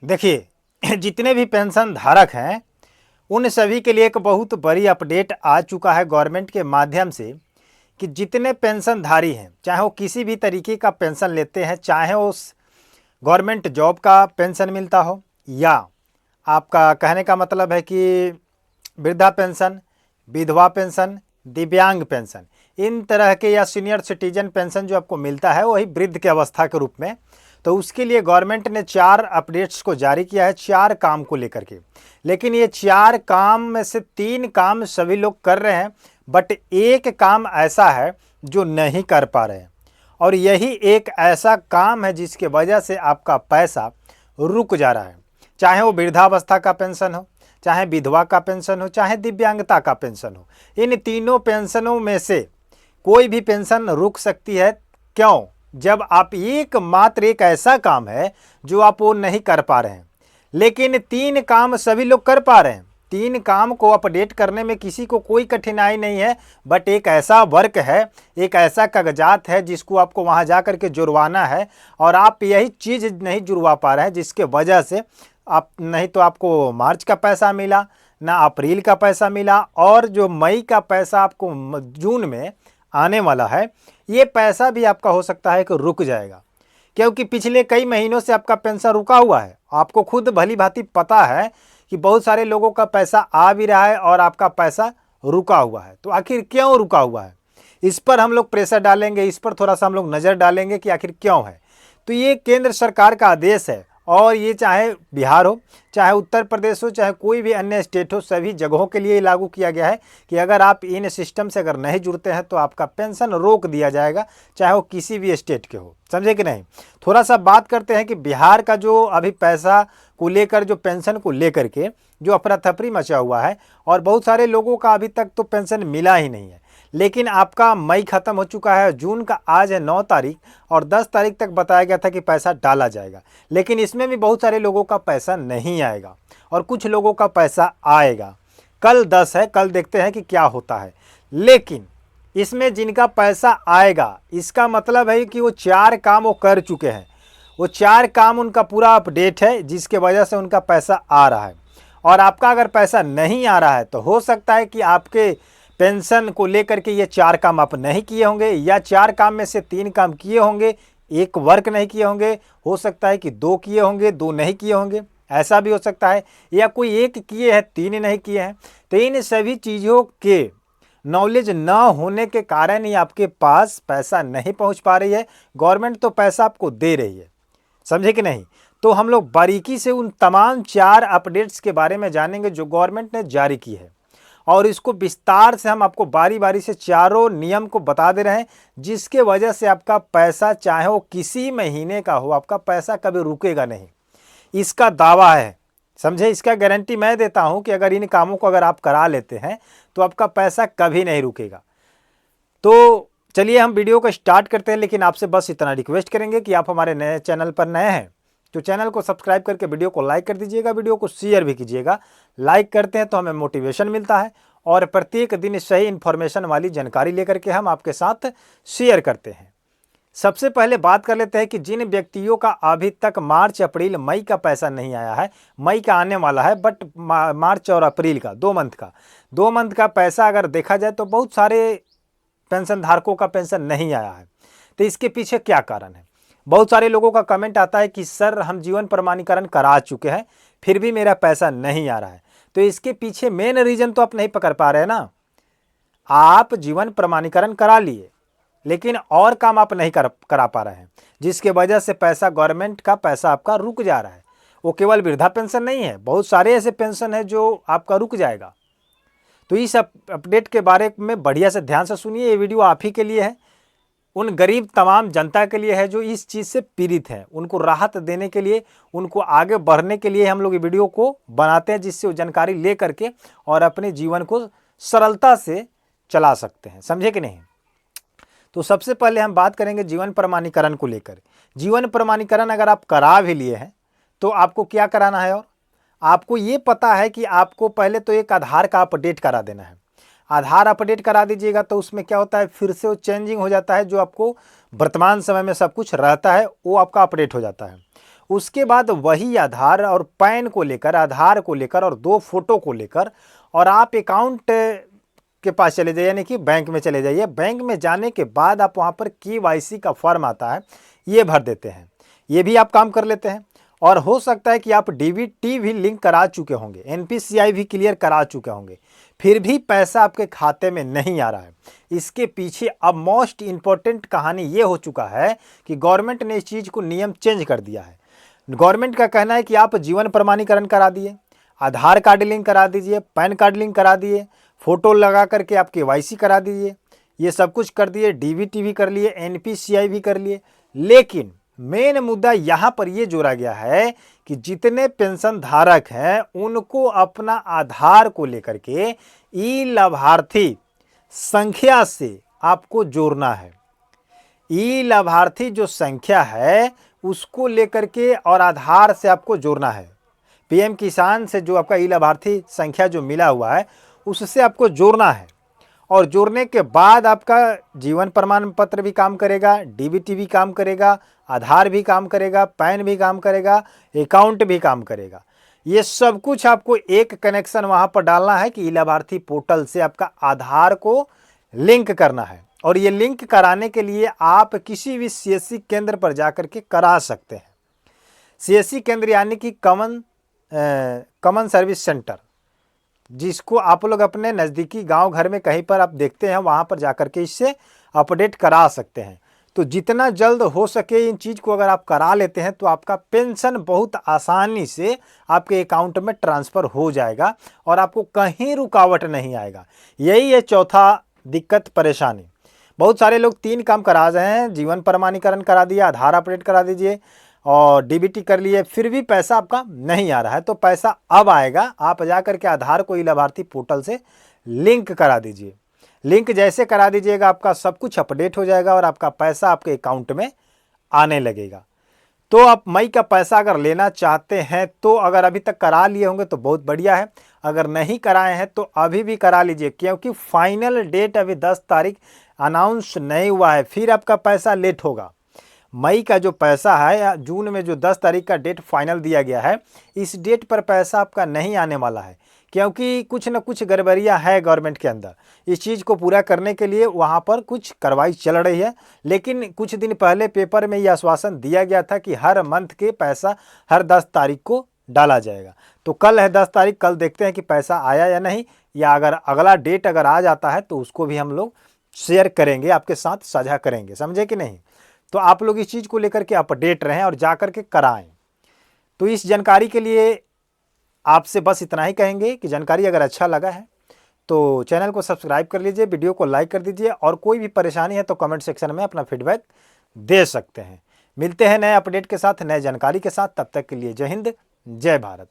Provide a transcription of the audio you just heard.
देखिए जितने भी पेंशन धारक हैं उन सभी के लिए एक बहुत बड़ी अपडेट आ चुका है गवर्नमेंट के माध्यम से कि जितने पेंशनधारी हैं, चाहे वो किसी भी तरीके का पेंशन लेते हैं, चाहे वो गवर्नमेंट जॉब का पेंशन मिलता हो या आपका कहने का मतलब है कि वृद्धा पेंशन, विधवा पेंशन, दिव्यांग पेंशन, इन तरह के या सीनियर सिटीजन पेंशन जो आपको मिलता है वही वृद्ध की अवस्था के रूप में। तो उसके लिए गवर्नमेंट ने 4 अपडेट्स को जारी किया है, 4 काम को लेकर के। लेकिन ये 4 काम में से 3 काम सभी लोग कर रहे हैं, बट एक काम ऐसा है जो नहीं कर पा रहे हैं, और यही एक ऐसा काम है जिसके वजह से आपका पैसा रुक जा रहा है। चाहे वो वृद्धावस्था का पेंशन हो, चाहे विधवा का पेंशन हो, चाहे दिव्यांगता का पेंशन हो, इन तीनों पेंशनों में से कोई भी पेंशन रुक सकती है। क्यों? जब आप एकमात्र एक ऐसा काम है जो आप वो नहीं कर पा रहे हैं, लेकिन 3 काम सभी लोग कर पा रहे हैं। 3 काम को अपडेट करने में किसी को कोई कठिनाई नहीं है, बट एक ऐसा वर्क है, एक ऐसा कागजात है जिसको आपको वहां जा करके जुड़वाना है, और आप यही चीज़ नहीं जुड़वा पा रहे हैं, जिसके वजह से आप नहीं तो आपको मार्च का पैसा मिला, ना अप्रैल का पैसा मिला, और जो मई का पैसा आपको जून में आने वाला है, ये पैसा भी आपका हो सकता है कि रुक जाएगा, क्योंकि पिछले कई महीनों से आपका पेंशन रुका हुआ है। आपको खुद भली भांति पता है कि बहुत सारे लोगों का पैसा आ भी रहा है और आपका पैसा रुका हुआ है। तो आखिर क्यों रुका हुआ है, इस पर हम लोग प्रेशर डालेंगे, इस पर थोड़ा सा हम लोग नज़र डालेंगे कि आखिर क्यों है। तो ये केंद्र सरकार का आदेश है, और ये चाहे बिहार हो, चाहे उत्तर प्रदेश हो, चाहे कोई भी अन्य स्टेट हो, सभी जगहों के लिए लागू किया गया है कि अगर आप इन सिस्टम से अगर नहीं जुड़ते हैं तो आपका पेंशन रोक दिया जाएगा, चाहे वो किसी भी स्टेट के हो। समझे कि नहीं? थोड़ा सा बात करते हैं कि बिहार का जो अभी पैसा को लेकर, जो पेंशन को लेकर के जो अफरा तफरी मचा हुआ है, और बहुत सारे लोगों का अभी तक तो पेंशन मिला ही नहीं है। लेकिन आपका मई खत्म हो चुका है, जून का आज है 9 तारीख, और 10 तारीख तक बताया गया था कि पैसा डाला जाएगा, लेकिन इसमें भी बहुत सारे लोगों का पैसा नहीं आएगा और कुछ लोगों का पैसा आएगा। कल 10 है, कल देखते हैं कि क्या होता है। लेकिन इसमें जिनका पैसा आएगा, इसका मतलब है कि वो 4 काम वो कर चुके हैं, वो 4 काम उनका पूरा अपडेट है, जिसके वजह से उनका पैसा आ रहा है। और आपका अगर पैसा नहीं आ रहा है तो हो सकता है कि आपके पेंशन को लेकर के ये 4 काम आप नहीं किए होंगे, या 4 काम में से 3 काम किए होंगे, एक वर्क नहीं किए होंगे, हो सकता है कि 2 किए होंगे, 2 नहीं किए होंगे, ऐसा भी हो सकता है, या कोई 1 किए हैं, 3 नहीं किए हैं। तो इन सभी चीज़ों के नॉलेज ना होने के कारण ही आपके पास पैसा नहीं पहुंच पा रही है। गवर्नमेंट तो पैसा आपको दे रही है, समझे कि नहीं? तो हम लोग बारीकी से उन तमाम 4 अपडेट्स के बारे में जानेंगे जो गवर्नमेंट ने जारी की है, और इसको विस्तार से हम आपको बारी बारी से चारों नियम को बता दे रहे हैं, जिसके वजह से आपका पैसा चाहे वो किसी महीने का हो, आपका पैसा कभी रुकेगा नहीं। इसका दावा है, समझे? इसका गारंटी मैं देता हूं कि अगर इन कामों को अगर आप करा लेते हैं तो आपका पैसा कभी नहीं रुकेगा। तो चलिए हम वीडियो को स्टार्ट करते हैं, लेकिन आपसे बस इतना रिक्वेस्ट करेंगे कि आप हमारे नए चैनल पर नए हैं तो चैनल को सब्सक्राइब करके वीडियो को लाइक कर दीजिएगा, वीडियो को शेयर भी कीजिएगा। लाइक करते हैं तो हमें मोटिवेशन मिलता है, और प्रत्येक दिन सही इन्फॉर्मेशन वाली जानकारी लेकर के हम आपके साथ शेयर करते हैं। सबसे पहले बात कर लेते हैं कि जिन व्यक्तियों का अभी तक मार्च, अप्रैल, मई का पैसा नहीं आया है, मई का आने वाला है, बट मार्च और अप्रैल का 2 मंथ का पैसा अगर देखा जाए तो बहुत सारे पेंशन धारकों का पेंशन नहीं आया है। तो इसके पीछे क्या कारण है? बहुत सारे लोगों का कमेंट आता है कि सर हम जीवन प्रमाणीकरण करा चुके हैं फिर भी मेरा पैसा नहीं आ रहा है। तो इसके पीछे मेन रीजन तो आप नहीं पकड़ पा रहे हैं ना। आप जीवन प्रमाणीकरण करा लिए, लेकिन और काम आप नहीं करा पा रहे हैं, जिसके वजह से पैसा, गवर्नमेंट का पैसा आपका रुक जा रहा है। वो केवल वृद्धा पेंशन नहीं है, बहुत सारे ऐसे पेंशन है जो आपका रुक जाएगा। तो इस अपडेट के बारे में बढ़िया से ध्यान से सुनिए, ये वीडियो आप ही के लिए है, उन गरीब तमाम जनता के लिए है जो इस चीज़ से पीड़ित हैं, उनको राहत देने के लिए, उनको आगे बढ़ने के लिए हम लोग ये वीडियो को बनाते हैं, जिससे वो जानकारी ले करके और अपने जीवन को सरलता से चला सकते हैं। समझे कि नहीं? तो सबसे पहले हम बात करेंगे जीवन प्रमाणीकरण को लेकर। जीवन प्रमाणीकरण अगर आप करा भी लिए हैं तो आपको क्या कराना है, और आपको ये पता है कि आपको पहले तो एक आधार का अपडेट करा देना है। आधार अपडेट करा दीजिएगा तो उसमें क्या होता है, फिर से वो चेंजिंग हो जाता है, जो आपको वर्तमान समय में सब कुछ रहता है वो आपका अपडेट हो जाता है। उसके बाद वही आधार और पैन को लेकर, आधार को लेकर और 2 फोटो को लेकर और आप अकाउंट के पास चले जाइए, यानी कि बैंक में चले जाइए। बैंक में जाने के बाद आप वहाँ पर KYC का फॉर्म आता है, ये भर देते हैं। ये भी आप काम कर लेते हैं। और हो सकता है कि आप DBT भी लिंक करा चुके होंगे, NPCI भी क्लियर करा चुके होंगे, फिर भी पैसा आपके खाते में नहीं आ रहा है। इसके पीछे अब मोस्ट इम्पॉर्टेंट कहानी ये हो चुका है कि गवर्नमेंट ने इस चीज़ को नियम चेंज कर दिया है। गवर्नमेंट का कहना है कि आप जीवन प्रमाणीकरण करा दिए, आधार कार्ड लिंक करा दीजिए, पैन कार्ड लिंक करा दिए, फोटो लगा करके आप KYC करा दीजिए, ये सब कुछ कर दिए, DBT भी कर लिए, NPCI भी कर लिए। लेकिन मेन मुद्दा यहाँ पर ये जोड़ा गया है कि जितने पेंशन धारक हैं उनको अपना आधार को लेकर के ई लाभार्थी संख्या से आपको जोड़ना है। ई लाभार्थी जो संख्या है उसको लेकर के और आधार से आपको जोड़ना है। PM किसान से जो आपका ई लाभार्थी संख्या जो मिला हुआ है उससे आपको जोड़ना है। और जोड़ने के बाद आपका जीवन प्रमाण पत्र भी काम करेगा, DBT भी काम करेगा, आधार भी काम करेगा, पैन भी काम करेगा, अकाउंट भी काम करेगा। ये सब कुछ आपको एक कनेक्शन वहाँ पर डालना है कि ई लाभार्थी पोर्टल से आपका आधार को लिंक करना है। और ये लिंक कराने के लिए आप किसी भी CSC केंद्र पर जाकर के करा सकते हैं। CSC केंद्र यानी कि कॉमन सर्विस सेंटर, जिसको आप लोग अपने नज़दीकी गांव घर में कहीं पर आप देखते हैं, वहां पर जाकर के इससे अपडेट करा सकते हैं। तो जितना जल्द हो सके इन चीज़ को अगर आप करा लेते हैं तो आपका पेंशन बहुत आसानी से आपके अकाउंट में ट्रांसफ़र हो जाएगा और आपको कहीं रुकावट नहीं आएगा। यही है चौथा दिक्कत, परेशानी। बहुत सारे लोग 3 काम करा रहे हैं, जीवन प्रमाणीकरण करा दिया, आधार अपडेट करा दीजिए और DBT कर लिए, फिर भी पैसा आपका नहीं आ रहा है। तो पैसा अब आएगा। आप जा करके आधार को ई लाभार्थी पोर्टल से लिंक करा दीजिए। लिंक जैसे करा दीजिएगा आपका सब कुछ अपडेट हो जाएगा और आपका पैसा आपके अकाउंट में आने लगेगा। तो आप मई का पैसा अगर लेना चाहते हैं तो अगर अभी तक करा लिए होंगे तो बहुत बढ़िया है, अगर नहीं कराए हैं तो अभी भी करा लीजिए, क्योंकि फाइनल डेट अभी 10 तारीख अनाउंस नहीं हुआ है, फिर आपका पैसा लेट होगा। मई का जो पैसा है या जून में जो 10 तारीख का डेट फाइनल दिया गया है, इस डेट पर पैसा आपका नहीं आने वाला है, क्योंकि कुछ न कुछ गड़बड़ियां है गवर्नमेंट के अंदर। इस चीज़ को पूरा करने के लिए वहां पर कुछ कार्रवाई चल रही है। लेकिन कुछ दिन पहले पेपर में यह आश्वासन दिया गया था कि हर मंथ के पैसा हर 10 तारीख को डाला जाएगा। तो कल है 10 तारीख, कल देखते हैं कि पैसा आया या नहीं, या अगर अगला डेट अगर आ जाता है तो उसको भी हम लोग शेयर करेंगे, आपके साथ साझा करेंगे, समझे कि नहीं। तो आप लोग इस चीज़ को लेकर के अपडेट रहें और जाकर के कराएं। तो इस जानकारी के लिए आपसे बस इतना ही कहेंगे कि जानकारी अगर अच्छा लगा है तो चैनल को सब्सक्राइब कर लीजिए, वीडियो को लाइक कर दीजिए और कोई भी परेशानी है तो कमेंट सेक्शन में अपना फीडबैक दे सकते हैं। मिलते हैं नए अपडेट के साथ, नए जानकारी के साथ। तब तक के लिए जय हिंद, जय भारत।